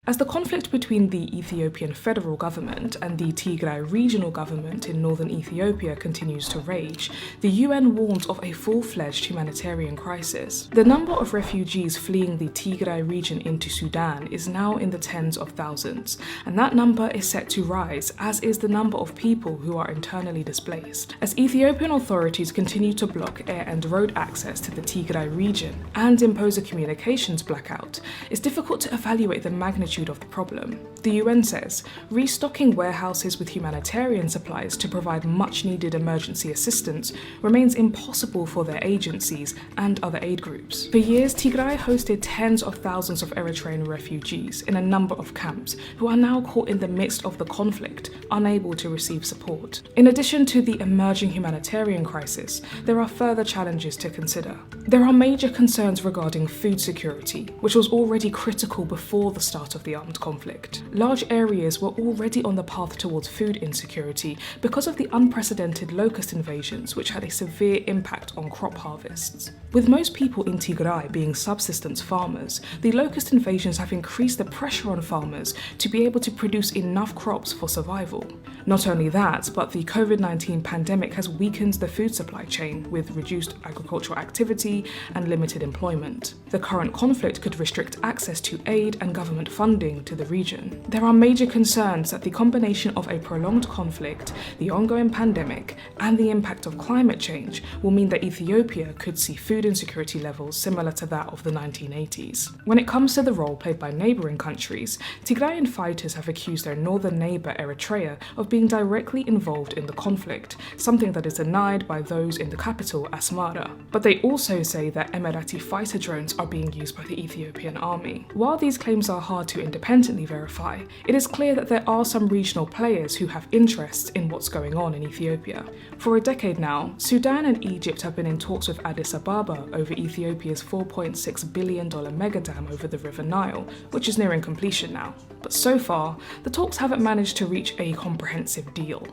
As the conflict between the Ethiopian federal government and the Tigray regional government in northern Ethiopia continues to rage, the UN warns of a full-fledged humanitarian crisis. The number of refugees fleeing the Tigray region into Sudan is now in the tens of thousands, and that number is set to rise, as is the number of people who are internally displaced. As Ethiopian authorities continue to block air and road access to the Tigray region and impose a communications blackout, it's difficult to evaluate the magnitude of the problem. The UN says restocking warehouses with humanitarian supplies to provide much-needed emergency assistance remains impossible for their agencies and other aid groups. For years, Tigray hosted tens of thousands of Eritrean refugees in a number of camps who are now caught in the midst of the conflict, unable to receive support. In addition to the emerging humanitarian crisis, there are further challenges to consider. There are major concerns regarding food security, which was already critical before the start of the armed conflict. Large areas were already on the path towards food insecurity because of the unprecedented locust invasions, which had a severe impact on crop harvests. With most people in Tigray being subsistence farmers, the locust invasions have increased the pressure on farmers to be able to produce enough crops for survival. Not only that, but the COVID-19 pandemic has weakened the food supply chain with reduced agricultural activity and limited employment. The current conflict could restrict access to aid and government funding to the region. There are major concerns that the combination of a prolonged conflict, the ongoing pandemic, and the impact of climate change will mean that Ethiopia could see food insecurity levels similar to that of the 1980s. When it comes to the role played by neighbouring countries, Tigrayan fighters have accused their northern neighbour Eritrea of being directly involved in the conflict, something that is denied by those in the capital, Asmara. But they also say that Emirati fighter drones are being used by the Ethiopian army. While these claims are hard to independently verify, it is clear that there are some regional players who have interests in what's going on in Ethiopia. For a decade now, Sudan and Egypt have been in talks with Addis Ababa over Ethiopia's $4.6 billion megadam over the River Nile, which is nearing completion now. But so far, the talks haven't managed to reach a comprehensive deal.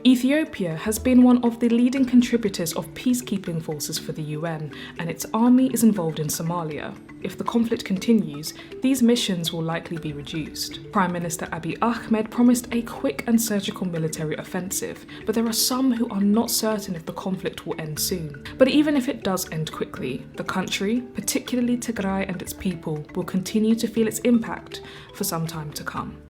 Ethiopia has been one of the leading contributors of peacekeeping forces for the UN, and its army is involved in Somalia. If the conflict continues, these missions will likely be reduced. Prime Minister Abiy Ahmed promised a quick and surgical military offensive, but there are some who are not certain if the conflict will end soon. But even if it does end quickly, the country, particularly Tigray and its people, will continue to feel its impact for some time to come.